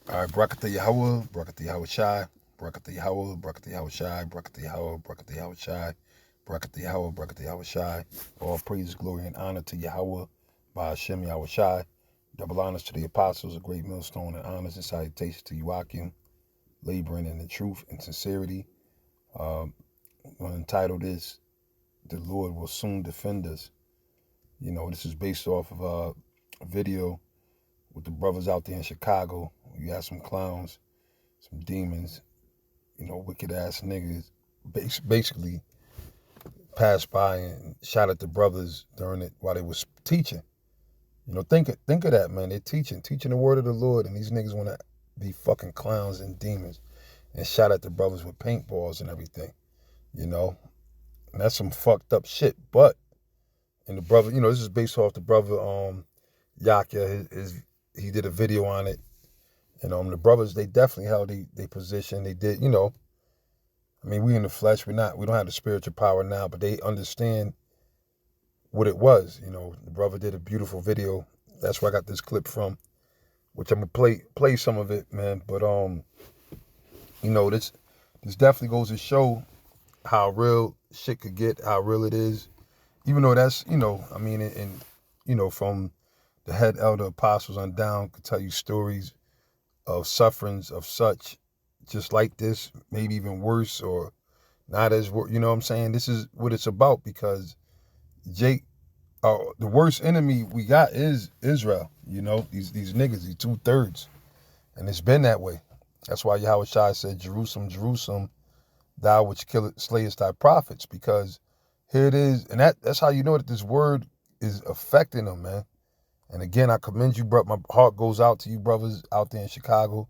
All right, Brakata Yahweh, Brakata Yahweh Shai, Brakata Yahweh, Brakata Yahweh Shai, Brakata Yahweh, Brakata Yahweh Shai, Brakata Yahweh, Brakata Yahweh Shai. All praise, glory, and honor to Yahweh by Hashem Yahweh Shai. Double honors to the apostles, a great millstone, and honors and salutations to Joachim, laboring in the truth and sincerity. Um, I'm going to entitle this, The Lord Will Soon Defend Us. You know, this is based off of a video with the brothers out there in Chicago. You got some clowns, some demons, wicked ass niggas basically passed by and shot at the brothers during it while they was teaching. Think of that, man. They're teaching the word of the Lord, and these niggas want to be fucking clowns and demons and shot at the brothers with paintballs and everything. You know, and that's some fucked up shit. But and the brother, this is based off the brother Yaka. He did a video on it, and the brothers they definitely held they position. They did, I mean, we in the flesh, we don't have the spiritual power now, but they understand what it was. The brother did a beautiful video. That's where I got this clip from, which I'm gonna play some of it, man. But this definitely goes to show how real shit could get, how real it is. Even though that's, I mean, and from the head elder apostles on down could tell you stories of sufferings of such just like this, maybe even worse or not as you know what I'm saying? This is what it's about because Jake, the worst enemy we got is Israel. These niggas, these 2/3, and it's been that way. That's why Yahweh Shai said, "Jerusalem, Jerusalem, thou which slayest thy prophets," because here it is, and that's how you know that this word is affecting them, man. And again, I commend you, bro. My heart goes out to you, brothers out there in Chicago,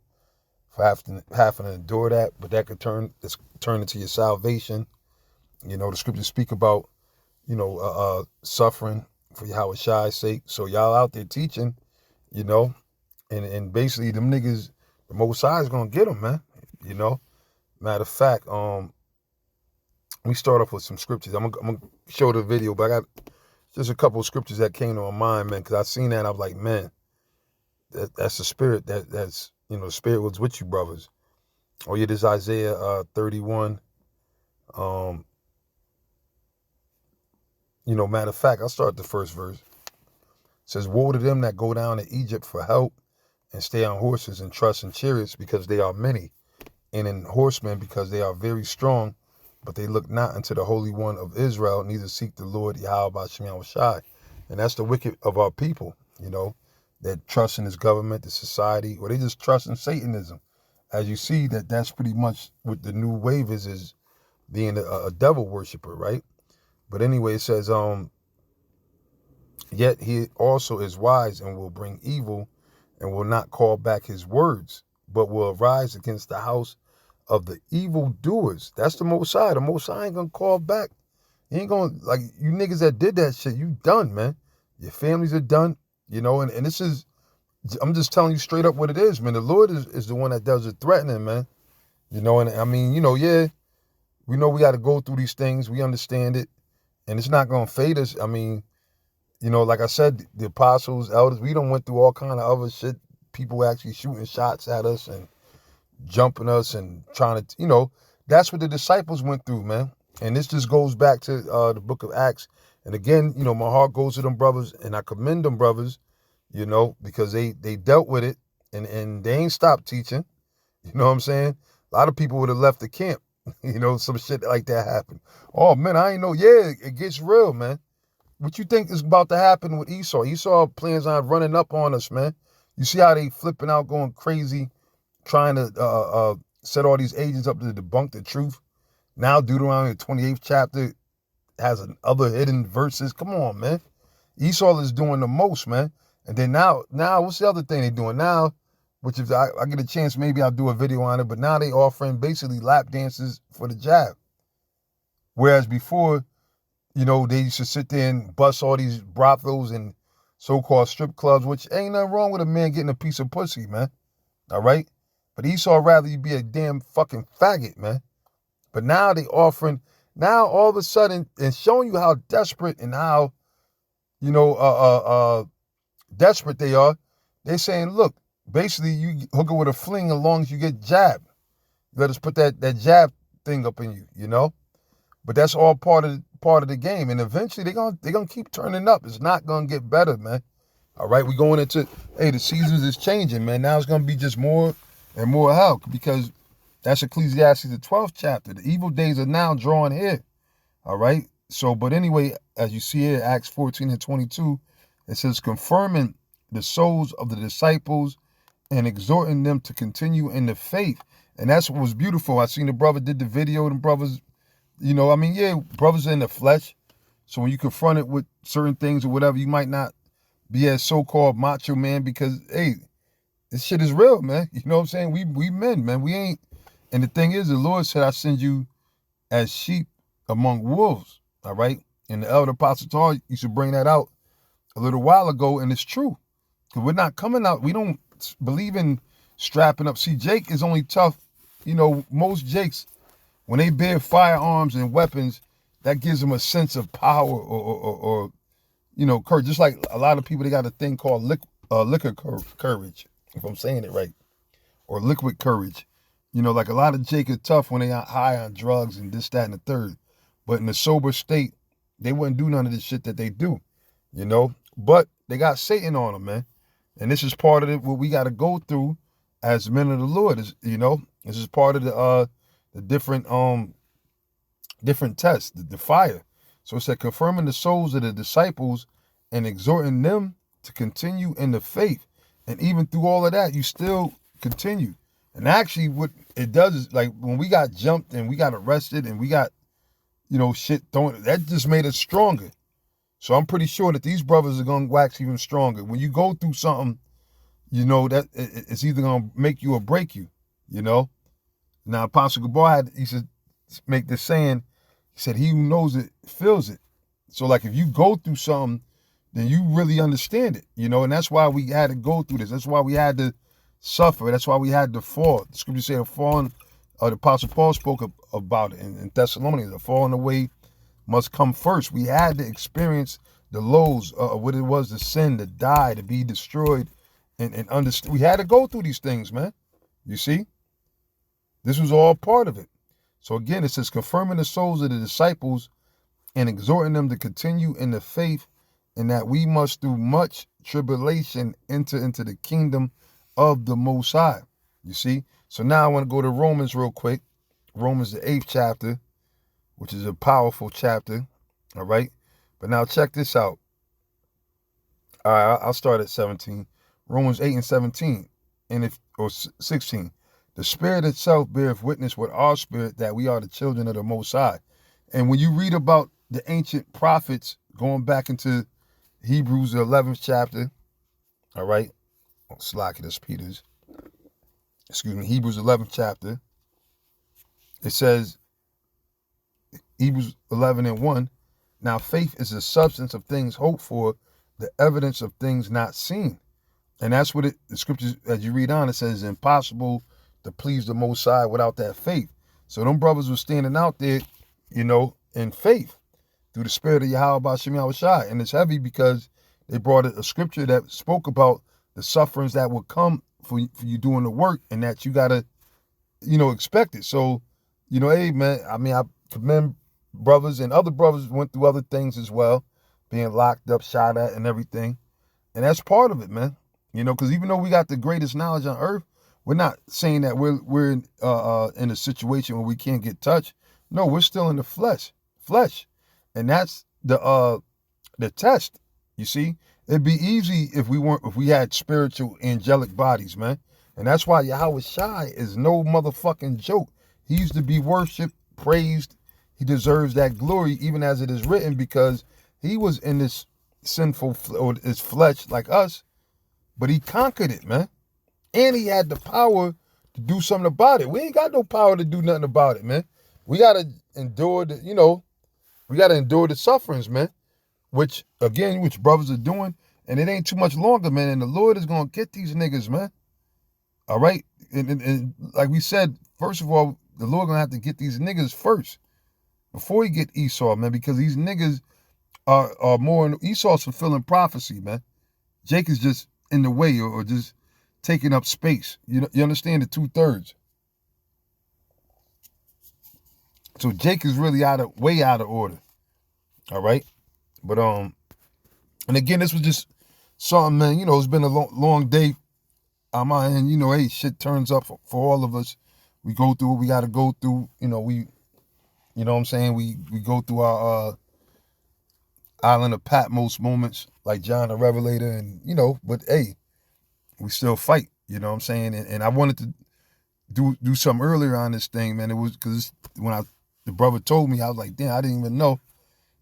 for having to endure that, but that could turn into your salvation. The scriptures speak about, suffering for Yahweh Shai's sake. So y'all out there teaching, and basically them niggas, the Most High is gonna get them, man. Matter of fact, let me start off with some scriptures. I'm gonna show the video, but I got just a couple of scriptures that came to my mind, man, because I seen that I was like, man, that's the spirit that's the spirit was with you, brothers. Oh yeah, this is Isaiah 31. Matter of fact, I'll start the first verse. It says, "Woe to them that go down to Egypt for help and stay on horses and trust in chariots because they are many, and in horsemen because they are very strong, but they look not unto the Holy One of Israel, neither seek the Lord Yahweh B'Shem Yahweh Shai." And that's the wicked of our people, that trust in his government, the society, or they just trust in Satanism. As you see, that's pretty much what the new wave is being a devil worshiper, right? But anyway, it says, "Yet he also is wise and will bring evil and will not call back his words, but will arise against the house of the evildoers." That's the Most High. The Most High ain't gonna call back. He ain't gonna, like, you niggas that did that shit, you done, man. Your families are done, and this is, I'm just telling you straight up what it is, man. The Lord is the one that does the threatening, man. And I mean, yeah, we know we got to go through these things. We understand it. And it's not going to fade us. I mean, like I said, the apostles, elders, we done went through all kind of other shit. People actually shooting shots at us and jumping us and trying to, that's what the disciples went through, man. And this just goes back to the book of Acts. And again, my heart goes to them brothers, and I commend them brothers, because they dealt with it and they ain't stopped teaching. You know what I'm saying? A lot of people would have left the camp. Some shit like that happened. Oh, man, I ain't know. Yeah, it gets real, man. What you think is about to happen with Esau? Esau plans on running up on us, man. You see how they flipping out, going crazy, trying to set all these agents up to debunk the truth. Now Deuteronomy 28th chapter has other hidden verses. Come on, man. Esau is doing the most, man. And then now, what's the other thing they're doing now? Which if I get a chance, maybe I'll do a video on it. But now they offering basically lap dances for the jab. Whereas before, they used to sit there and bust all these brothels and so-called strip clubs, which ain't nothing wrong with a man getting a piece of pussy, man. All right? But Esau rather you be a damn fucking faggot, man. But now they offering, now all of a sudden, and showing you how desperate and how, desperate they are. They're saying, look, basically you hook it with a fling as long as you get jabbed. Let us put that jab thing up in you, you know. But that's all part of the game, and eventually they're gonna keep turning up. It's not gonna get better, man. All right, we going into the seasons is changing, man. Now it's gonna be just more and more hell because that's Ecclesiastes the 12th chapter. The evil days are now drawing here. All right. So, but anyway, as you see here, Acts 14 and 22, it says confirming the souls of the disciples and exhorting them to continue in the faith. And that's what was beautiful. I seen the brother did the video, and brothers, brothers are in the flesh. So when you confront it with certain things or whatever, you might not be as so-called macho man because, hey, this shit is real, man. You know what I'm saying? We men, man. We ain't. And the thing is, the Lord said, I send you as sheep among wolves. All right. And the elder apostle Paul used to bring that out a little while ago, and it's true. Because we're not coming out. We don't believe in strapping up. See, Jake is only tough. Most Jakes, when they bear firearms and weapons, that gives them a sense of power or courage. Just like a lot of people, they got a thing called liquor courage, if I'm saying it right, or liquid courage. Like a lot of Jake are tough when they are high on drugs and this, that, and the third. But in a sober state, they wouldn't do none of this shit that they do, But they got Satan on them, man. And this is part of what we got to go through as men of the Lord. This is part of the different tests, the fire. So it said confirming the souls of the disciples and exhorting them to continue in the faith. And even through all of that, you still continue. And actually what it does is, like, when we got jumped and we got arrested and we got, shit thrown, that just made us stronger. So I'm pretty sure that these brothers are going to wax even stronger. When you go through something, that it's either going to make you or break you, Now, Apostle Gabar he said, make this saying, he said, he who knows it feels it. So, like, if you go through something, then you really understand it, and that's why we had to go through this. That's why we had to suffer. That's why we had to fall. The scripture said, falling, the Apostle Paul spoke about it in Thessalonians. The falling away must come first. We had to experience the lows of what it was to sin, to die, to be destroyed, and understand. We had to go through these things, man. You see? This was all part of it. So again, it says confirming the souls of the disciples and exhorting them to continue in the faith, and that we must through much tribulation enter into the kingdom of the Most High. You see? So now I want to go to Romans real quick. Romans the 8th chapter, which is a powerful chapter. All right? But now check this out. All right, I'll start at 17. Romans 8 and 17, or 16. The Spirit itself beareth witness with our spirit that we are the children of the Most High. And when you read about the ancient prophets, going back into Hebrews the 11th chapter, all right, Slackidus Peters, Hebrews 11th chapter, it says, Hebrews 11 and 1, now faith is the substance of things hoped for, the evidence of things not seen. And that's what the scriptures, as you read on, it says, it's impossible to please the Most High without that faith. So them brothers were standing out there, in faith through the spirit of Yahweh B'Shem Yahushai. And it's heavy because they brought a scripture that spoke about the sufferings that would come for you doing the work, and that you got to, expect it. So, hey, man, I mean, I commend brothers, and other brothers went through other things as well, being locked up, shot at, and everything. And that's part of it, man. Because even though we got the greatest knowledge on earth, we're not saying that we're in a situation where we can't get touched. No, we're still in the flesh, and that's the test. You see, it'd be easy if we had spiritual angelic bodies, man. And that's why Yahweh Shai is no motherfucking joke. He used to be worshipped, praised. He deserves that glory, even as it is written, because he was in this sinful or his flesh like us, but he conquered it, man. And he had the power to do something about it. We ain't got no power to do nothing about it, man. We gotta endure the sufferings, man. Which brothers are doing, and it ain't too much longer, man. And the Lord is gonna get these niggas, man. All right, and like we said, first of all, the Lord gonna have to get these niggas first before he get Esau, man, because these niggas are more. Esau's fulfilling prophecy, man. Jake is just in the way, or just taking up space. You understand the 2/3. So Jake is really way out of order. All right. But and again, this was just something, man. It's been a long day on my end. Hey, shit turns up for all of us. We go through what we got to go through. You know what I'm saying? We go through our island of Patmos moments like John the Revelator, and but hey, we still fight. You know what I'm saying? And I wanted to do something earlier on this thing, man. It was because when the brother told me, I was like, damn, I didn't even know,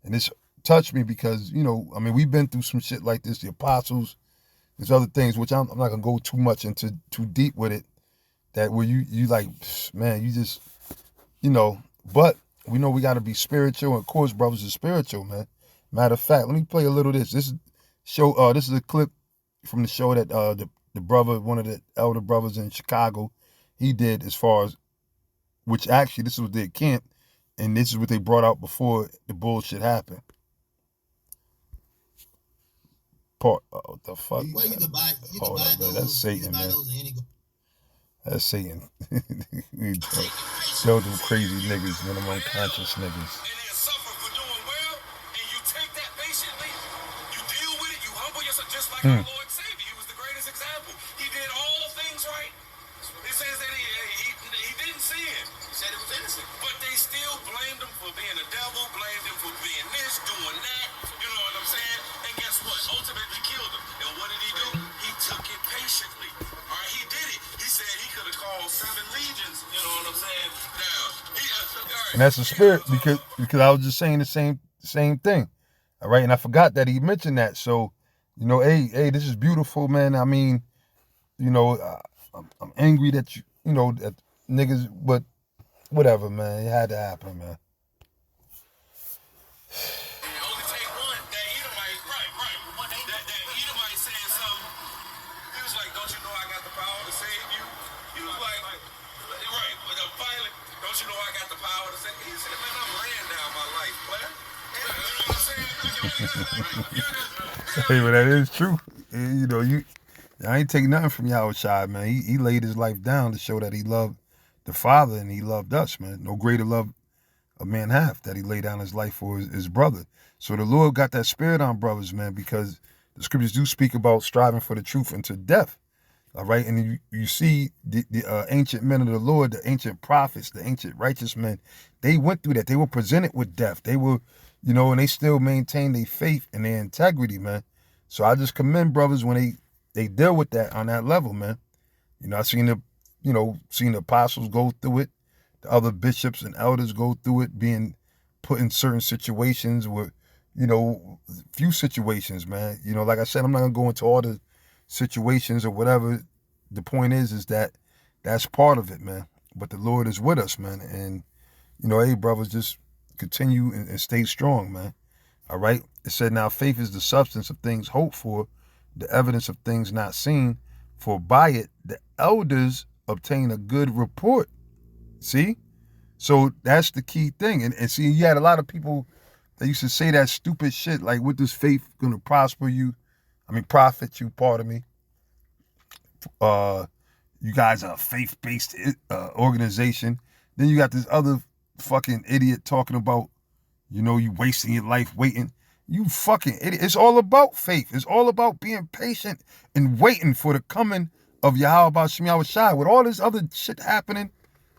and this touched me because we've been through some shit like this, the apostles, there's other things which I'm not gonna go too deep with it. That where you like, man, you just but we know we got to be spiritual, and of course, brothers are spiritual, man. Matter of fact, let me play a little of this. This is a clip from the show that the brother, one of the elder brothers in Chicago, he did, as far as, which actually this is what they camp, and this is what they brought out before the bullshit happened. What the fuck? Well, you can buy those. That's Satan, man. That's Satan. Those them crazy niggas, man. Them unconscious niggas. And they suffer for doing well, and you take that patiently. You deal with it. You humble yourself, just like our Lord and Savior. He was the greatest example. He did all things right. It says that he didn't sin. He said it was innocent, but they still blamed him for being a devil. Blamed him for being this, doing that. You know what I'm saying? And guess what? Ultimately killed him. And what did he do? He took it patiently. All right, he did it. He said he could have called 7 legions. You know what I'm saying? Now, and that's the spirit, because I was just saying the same thing. All right, and I forgot that he mentioned that. So, hey, this is beautiful, man. I mean, I'm angry that that niggas, but whatever, man. It had to happen, man. Hey, but that is true. I ain't taking nothing from Yahushua, man. He laid his life down to show that he loved the Father and he loved us, man. No greater love a man hath, that he laid down his life for his brother. So the Lord got that spirit on brothers, man, because the scriptures do speak about striving for the truth unto death. All right, and you see the ancient men of the Lord, the ancient prophets, the ancient righteous men, they went through that. They were presented with death. They were, and they still maintained their faith and their integrity, man. So I just commend brothers when they deal with that on that level, man. I seen the apostles go through it, the other bishops and elders go through it, being put in certain situations where, few situations, man. Like I said, I'm not gonna go into all the situations or whatever. The point is that that's part of it, man. But the Lord is with us, man. And, hey, brothers, just continue and stay strong, man. All right. It said, now faith is the substance of things hoped for, the evidence of things not seen, for by it the elders obtain a good report. See? So that's the key thing. And see, you had a lot of people that used to say that stupid shit, like, what does faith gonna profit you, pardon me. You guys are a faith-based organization. Then you got this other fucking idiot talking about, you wasting your life waiting. You fucking idiot. It's all about faith. It's all about being patient and waiting for the coming of Yahweh Shem Yahushua. With all this other shit happening,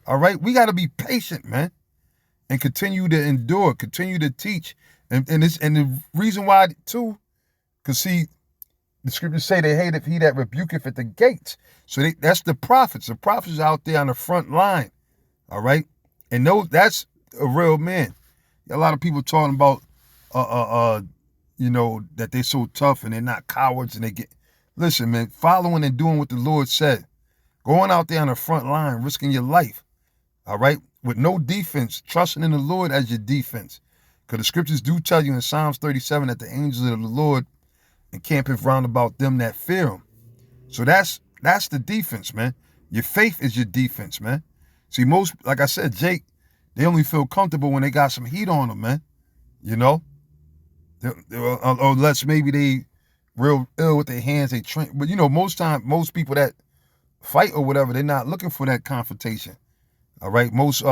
all right, we got to be patient, man, and continue to endure, continue to teach. And the reason why, too, because see, the scriptures say they hate he that rebuketh at the gates. So that's the prophets. The prophets are out there on the front line, all right? And that's a real man. A lot of people talking about, that they're so tough and they're not cowards and they get... Listen, man, following and doing what the Lord said. Going out there on the front line, risking your life, all right? With no defense, trusting in the Lord as your defense. Because the scriptures do tell you in Psalms 37 that the angels of the Lord encampeth round about them that fear him. So that's the defense, man. Your faith is your defense, man. See, most, like I said, Jake, they only feel comfortable when they got some heat on them, man. Unless maybe they real ill with their hands, they train. But most people that fight or whatever, they're not looking for that confrontation. All right, most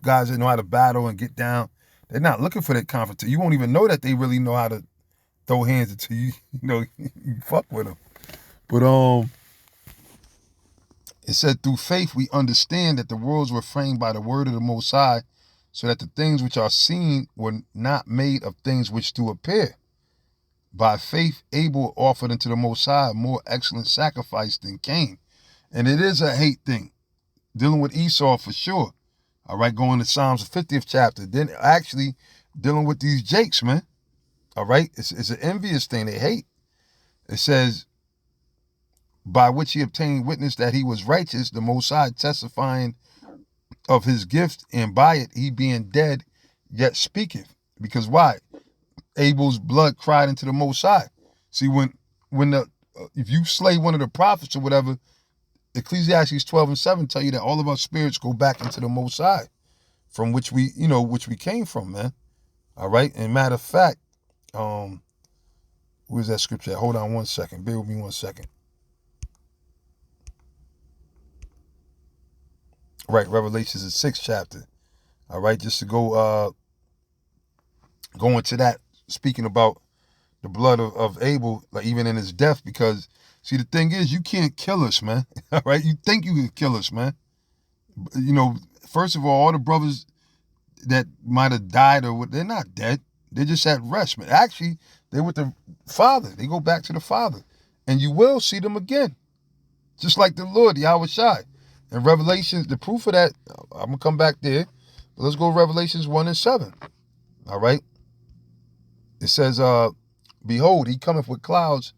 guys that know how to battle and get down, they're not looking for that confrontation. You won't even know that they really know how to throw hands until you you fuck with them. But it said through faith we understand that the worlds were framed by the word of the Most High, so that the things which are seen were not made of things which do appear. By faith Abel offered unto the Most High a more excellent sacrifice than Cain. And it is a hate thing, dealing with Esau for sure. All right, going to Psalms 50th chapter. Then actually dealing with these Jakes, man. All right, it's an envious thing. They hate. It says, by which he obtained witness that he was righteous, the Most High testifying of his gift, and by it he being dead yet speaketh. Because why? Abel's blood cried into the Most High. See, when the if you slay one of the prophets or whatever, Ecclesiastes 12:7 tell you that all of our spirits go back into the Most High, from which we came from, man. All right. And matter of fact, where's that scripture at? Hold on one second. Bear with me 1 second. Right, Revelations the 6th chapter. All right, just to go into that, speaking about the blood of Abel, like even in his death, because see, the thing is, you can't kill us, man. All right, you think you can kill us, man. First of all the brothers that might have died or what, they're not dead. They're just at rest, man. Actually, they're with the Father. They go back to the Father, and you will see them again, just like the Lord, Yahweh Shai. And Revelations, the proof of that, I'm gonna come back there. But let's go to Revelations 1:7. All right. It says, behold, he cometh with clouds,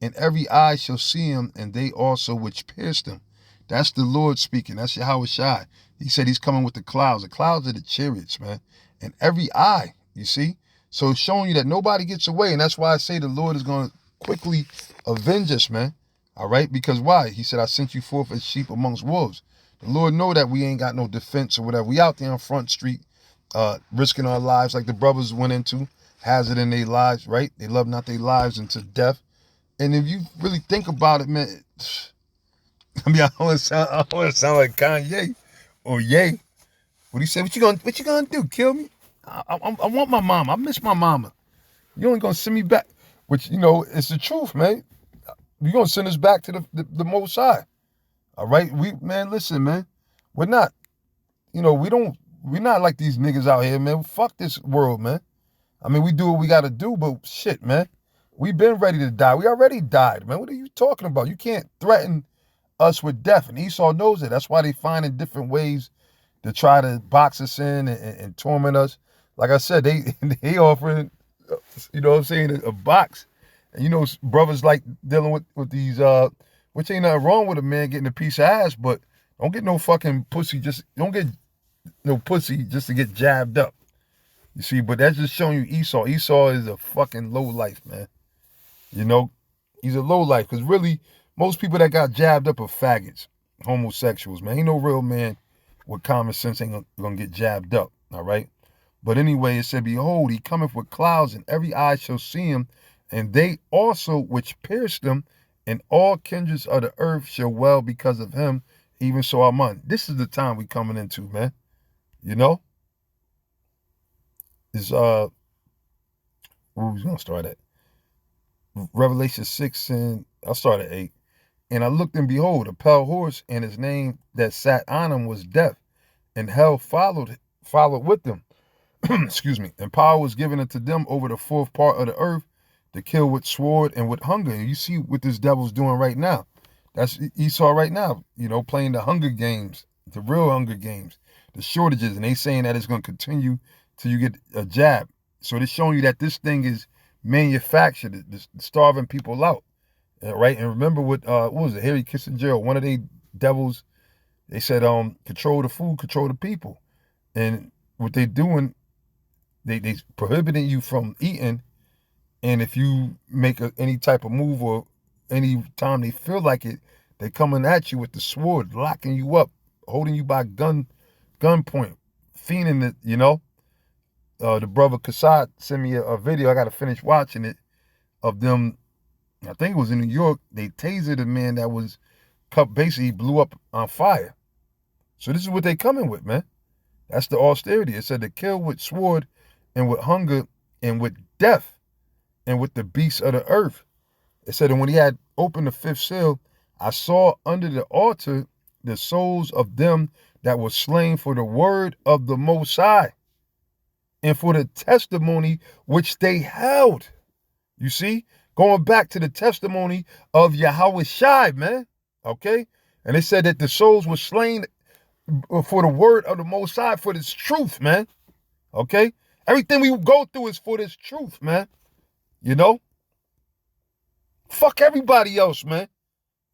and every eye shall see him, and they also which pierced him. That's the Lord speaking. That's Yahweh Shai. He said he's coming with the clouds. The clouds are the chariots, man. And every eye, you see? So it's showing you that nobody gets away. And that's why I say the Lord is going to quickly avenge us, man. All right? Because why? He said, I sent you forth as sheep amongst wolves. The Lord know that we ain't got no defense or whatever. We out there on Front Street, risking our lives like the brothers went into, hazard in their lives, right? They love not their lives into death. And if you really think about it, man, I mean, I don't want to sound like Kanye or Ye. What he said? What you gonna do? Kill me? I want my mama. I miss my mama. You ain't gonna send me back. Which it's the truth, man. You gonna send us back to the Most High? All right, listen, man. We're not, we're not like these niggas out here, man. Fuck this world, man. I mean, we do what we gotta do, but shit, man. We've been ready to die. We already died, man. What are you talking about? You can't threaten us with death. And Esau knows it. That's why they finding different ways to try to box us in and torment us. Like I said, they offering, what I'm saying, a box. And brothers like dealing with these, which ain't nothing wrong with a man getting a piece of ass, but don't get no fucking pussy. Don't get no pussy just to get jabbed up. You see, but that's just showing you Esau. Esau is a fucking low life, man. He's a low life, because really, most people that got jabbed up are faggots, homosexuals, man. Ain't no real man with common sense ain't gonna get jabbed up, all right? But anyway, it said, behold, he cometh with clouds, and every eye shall see him, and they also which pierced him, and all kindreds of the earth shall wail because of him, even so Amen. This is the time we coming into, man. Is where we gonna start at? Revelation 6, and I'll start at 8. And I looked, and behold, a pale horse, and his name that sat on him was Death, and hell followed with them. Excuse me. And power was given unto them over the fourth part of the earth to kill with sword and with hunger. And you see what this devil's doing right now. That's Esau right now, playing the Hunger Games, the real Hunger Games, the shortages. And they saying that it's going to continue till you get a jab. So they're showing you that this thing is manufactured, starving people out. Right? And remember what was it? Harry Kissinger, one of the devils, they said, control the food, control the people. And what they doing, they prohibiting you from eating. And if you make any type of move, or any time they feel like it, they coming at you with the sword, locking you up, holding you by gunpoint, fiending it, the brother Kassad sent me a video. I got to finish watching it, of them. I think it was in New York. They tasered a man that was cup basically blew up on fire. So this is what they coming with, man. That's the austerity. It said to kill with sword and with hunger and with death and with the beasts of the earth. It said, and when he had opened the fifth seal, I saw under the altar the souls of them that were slain for the word of the Most High and for the testimony which they held. You see? Going back to the testimony of Yahweh Shai, man. Okay? And it said that the souls were slain for the word of the Most High, for this truth, man. Okay? Everything we go through is for this truth, man. You know? Fuck everybody else, man.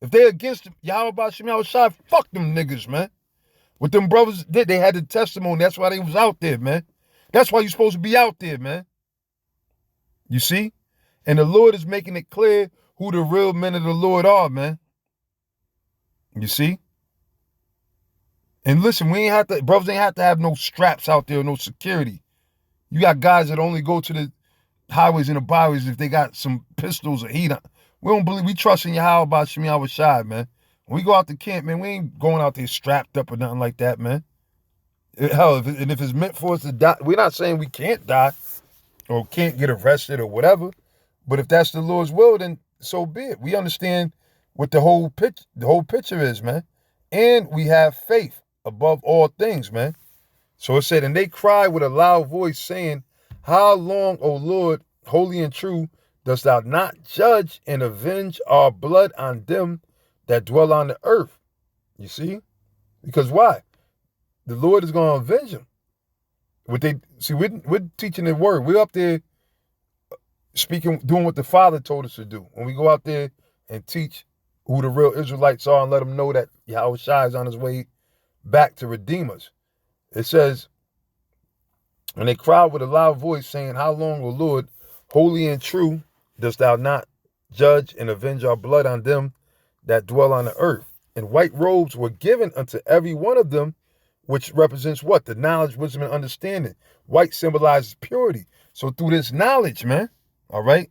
If they against Yahweh Bashim Yahweh Shai, fuck them niggas, man. What them brothers did, they had the testimony. That's why they was out there, man. That's why you're supposed to be out there, man. You see? And the Lord is making it clear who the real men of the Lord are, man. You see? And listen, brothers ain't have to have no straps out there, no security. You got guys that only go to the highways and the byways if they got some pistols or heat. We trust in Yahweh Bashim Yahweh Shai, man. When we go out to camp, man, we ain't going out there strapped up or nothing like that, man. Hell, if it's meant for us to die, we're not saying we can't die or can't get arrested or whatever. But if that's the Lord's will, then so be it. We understand what the whole picture is, man. And we have faith above all things, man. So it said, and they cried with a loud voice, saying, how long, O Lord, holy and true, dost thou not judge and avenge our blood on them that dwell on the earth? You see? Because why? The Lord is going to avenge them. We're teaching the word. We're up there speaking, doing what the Father told us to do. When we go out there and teach who the real Israelites are and let them know that Yahweh Shai is on his way back to redeem us. It says, and they cried with a loud voice, saying, how long, O Lord, holy and true, dost thou not judge and avenge our blood on them that dwell on the earth? And white robes were given unto every one of them, which represents what? The knowledge, wisdom, and understanding. White symbolizes purity. So through this knowledge, man, all right,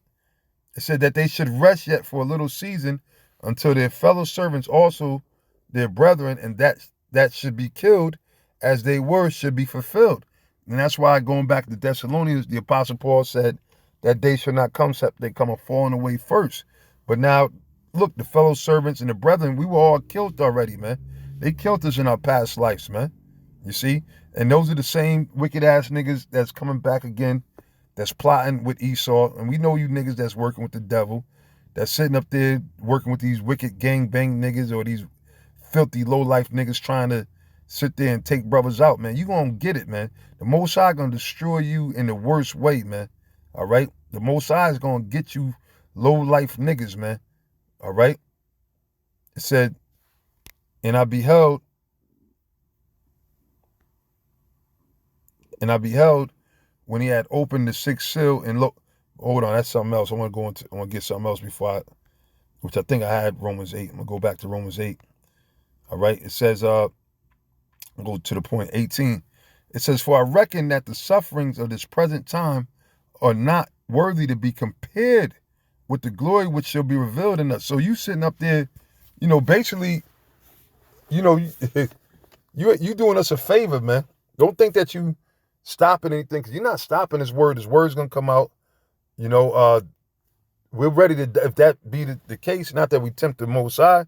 it said that they should rest yet for a little season until their fellow servants, also their brethren, and that should be killed as they were, should be fulfilled. And that's why, going back to Thessalonians, the Apostle Paul said that day shall not come except they come a falling away first. But now, look, the fellow servants and the brethren, we were all killed already, man. They killed us in our past lives, man. You see? And those are the same wicked-ass niggas that's coming back again, that's plotting with Esau. And we know you niggas that's working with the devil, that's sitting up there working with these wicked gang-bang niggas or these filthy, low-life niggas trying to sit there and take brothers out, man. You gonna get it, man. The Most High gonna destroy you in the worst way, man. All right? The Most High is gonna get you low-life niggas, man. All right? It said, and I beheld when he had opened the sixth seal, and look, hold on, that's something else. I want to get something else which I think I had Romans 8. I'm gonna go back to Romans 8. All right, it says, I'll go to the point 18. It says, for I reckon that the sufferings of this present time are not worthy to be compared with the glory which shall be revealed in us. So you sitting up there, basically, you doing us a favor, man. Don't think that you stopping anything, because you're not stopping his word. His word's going to come out. We're ready to, if that be the case, not that we tempt the Most High,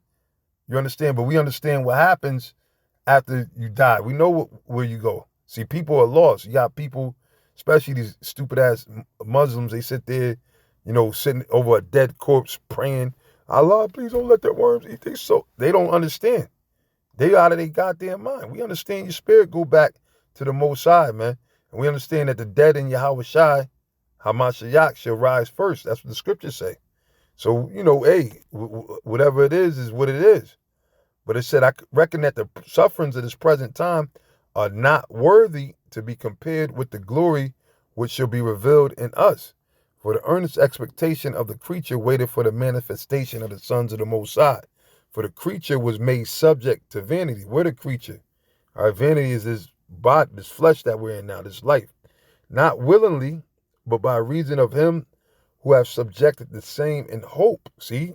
you understand, but we understand what happens after you die. We know where you go. See, people are lost. You got people, especially these stupid-ass Muslims, they sit there, sitting over a dead corpse praying, Allah, please don't let that worms eat their soul. They don't understand. They out of their goddamn mind. We understand your spirit go back to the Most High, man. And we understand that the dead in Yahweh Shai, Hamashiach, shall rise first. That's what the scriptures say. So, hey, whatever it is what it is. But it said, I reckon that the sufferings of this present time are not worthy to be compared with the glory which shall be revealed in us. For the earnest expectation of the creature waited for the manifestation of the sons of the Most High. For the creature was made subject to vanity. We're the creature. Our vanity is this body, this flesh that we're in now, this life. Not willingly, but by reason of him who have subjected the same in hope. See?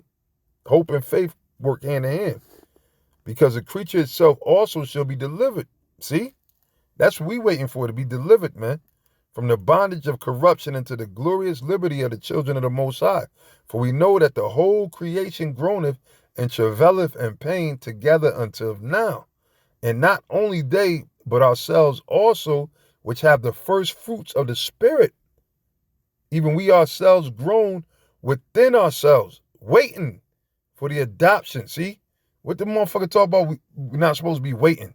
Hope and faith work hand in hand. because the creature itself also shall be delivered. See? That's what we waiting for, to be delivered, man. From the bondage of corruption into the glorious liberty of the children of the Most High. For we know that the whole creation groaneth and travaileth in pain together until now. And not only they, but ourselves also, which have the first fruits of the Spirit, even we ourselves groan within ourselves, waiting for the adoption. See? What the motherfucker talk about? We're not supposed to be waiting.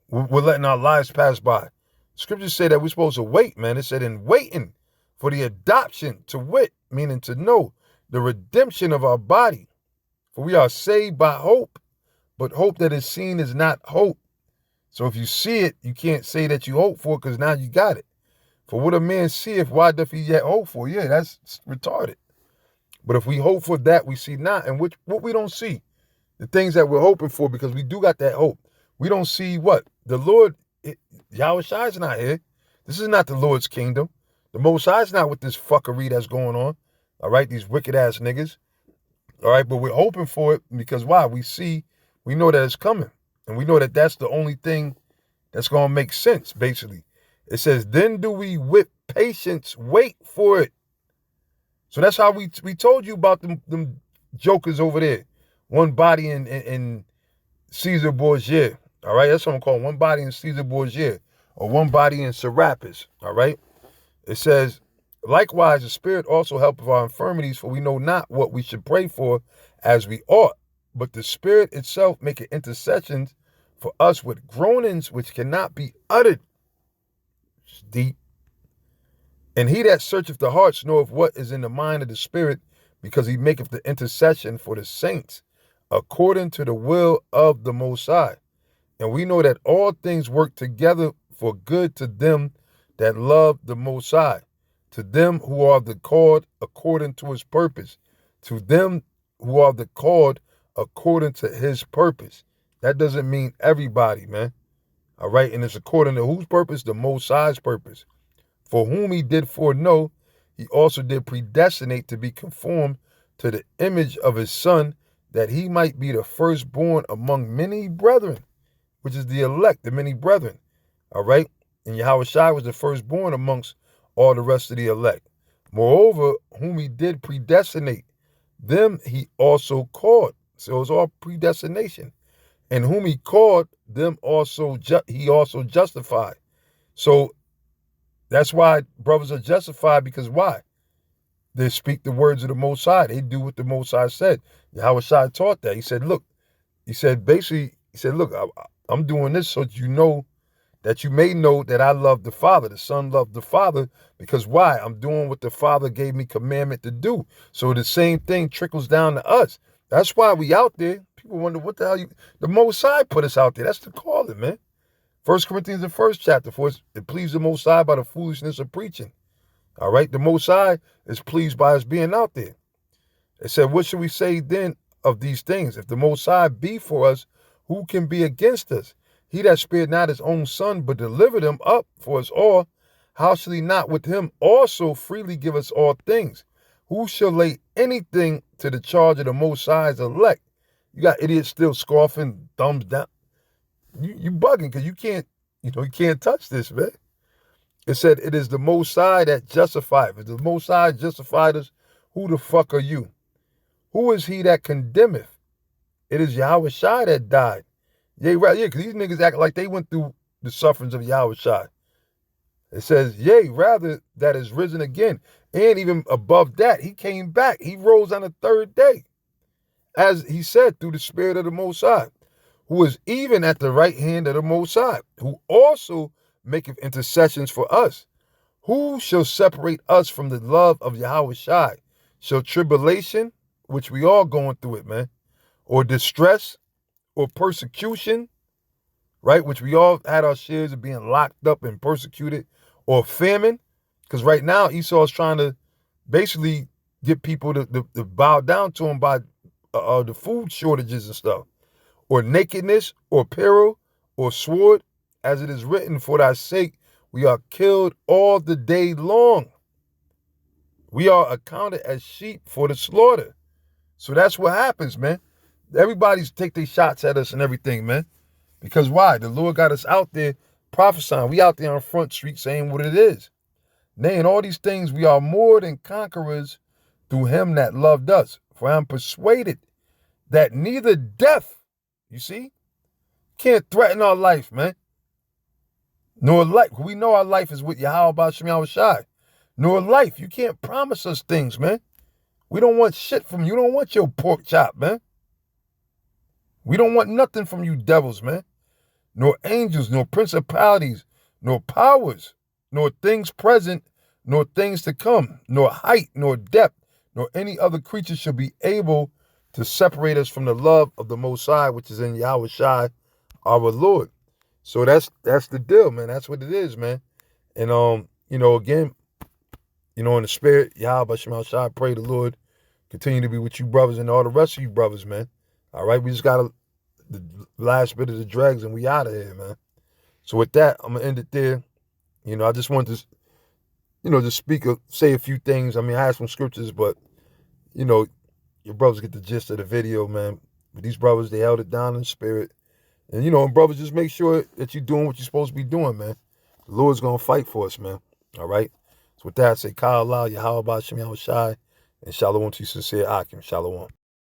We're letting our lives pass by. Scriptures say that we're supposed to wait, man. It said in waiting for the adoption, to wit, meaning to know, the redemption of our body. For we are saved by hope, but hope that is seen is not hope. So if you see it, you can't say that you hope for it, because now you got it. For what a man seeth, why doth he yet hope for? Yeah, that's retarded. But if we hope for that we see not, and what we don't see, the things that we're hoping for, because we do got that hope. We don't see what? The Lord, Yahweh Shai is not here. This is not the Lord's kingdom. The Most High is not with this fuckery that's going on. All right, these wicked ass niggas. All right, but we're hoping for it because why? We know that it's coming. And we know that that's the only thing that's going to make sense, basically. It says, then do we with patience wait for it. So that's how we told you about them jokers over there. One body in Caesar Borgia. All right, that's what I'm calling one body in Caesar Borgia, or one body in Serapis. All right, it says, likewise, the Spirit also helpeth our infirmities, for we know not what we should pray for as we ought, but the Spirit itself maketh intercessions for us with groanings which cannot be uttered. It's deep. And he that searcheth the hearts knoweth what is in the mind of the Spirit, because he maketh the intercession for the saints according to the will of the Most High. And we know that all things work together for good to them that love the Most High, to them who are the called according to his purpose, to them who are the called according to his purpose. That doesn't mean everybody, man. All right, and it's according to whose purpose? The Most High's purpose. For whom he did foreknow, he also did predestinate to be conformed to the image of his Son, that he might be the firstborn among many brethren, which is the elect, the many brethren. All right? And Yahweh Shai was the firstborn amongst all the rest of the elect. Moreover, whom he did predestinate, them he also called. So it's all predestination. And whom he called, them also he also justified. So that's why brothers are justified, because why? They speak the words of the Most High. They do what the Most High said. Yahweh Shai taught that. He said, look, look, I'm doing this so that you know, that you may know that I love the Father. The Son loved the Father, because why? I'm doing what the Father gave me commandment to do. So the same thing trickles down to us. That's why we out there. People wonder, what the hell the Most High put us out there. That's the calling, man. 1 Corinthians, the 1st chapter, for it pleased the Most High by the foolishness of preaching. All right, the Most High is pleased by us being out there. It said, what should we say then of these things? If the Most High be for us, who can be against us? He that spared not his own Son, but delivered him up for us all, how shall he not with him also freely give us all things? Who shall lay anything to the charge of the Most High's elect? You got idiots still scoffing, thumbs down. You bugging, because you can't touch this, man. It said, it is the Most High that justifieth. If the Most High justified us, who the fuck are you? Who is he that condemneth? It is Yahweh Shai that died. Yeah, right, yeah, because these niggas act like they went through the sufferings of Yahweh Shai. It says, yea, rather that is risen again. And even above that, he came back. He rose on the third day. As he said, through the Spirit of the Most High, who is even at the right hand of the Most High, who also maketh intercessions for us. Who shall separate us from the love of Yahweh Shai? Shall tribulation, which we all going through it, man, or distress, or persecution, right, which we all had our shares of being locked up and persecuted, or famine, because right now Esau is trying to basically get people to bow down to him by the food shortages and stuff, or nakedness, or peril, or sword, as it is written, for thy sake we are killed all the day long. We are accounted as sheep for the slaughter. So that's what happens, man. everybody's take their shots at us and everything, man. Because why? The Lord got us out there prophesying. We out there on Front Street saying what it is. Nay, in all these things, we are more than conquerors through him that loved us. For I am persuaded that neither death, you see, can't threaten our life, man. Nor life. We know our life is with Yahweh Shem Yahushai. Nor life. You can't promise us things, man. We don't want shit from you. You don't want your pork chop, man. We don't want nothing from you devils, man. Nor angels, nor principalities, nor powers, nor things present, nor things to come, nor height, nor depth, nor any other creature shall be able to separate us from the love of the Most High, which is in Yahweh Shai, our Lord. So that's the deal, man. That's what it is, man. And again, in the spirit, Yahweh Shema Shai, pray the Lord continue to be with you brothers and all the rest of you brothers, man. All right, we just got the last bit of the dregs and we out of here, man. So with that, I'm gonna end it there. I just wanted to, just say a few things. I mean, I had some scriptures, but your brothers get the gist of the video, man. But these brothers, they held it down in the spirit. And, and brothers, just make sure that you're doing what you're supposed to be doing, man. The Lord's going to fight for us, man. All right? So with that, I say, Ka'Allah, Yahweh Ba'Shem Yahushai, and Shalom to you sincere Akim. Shalom.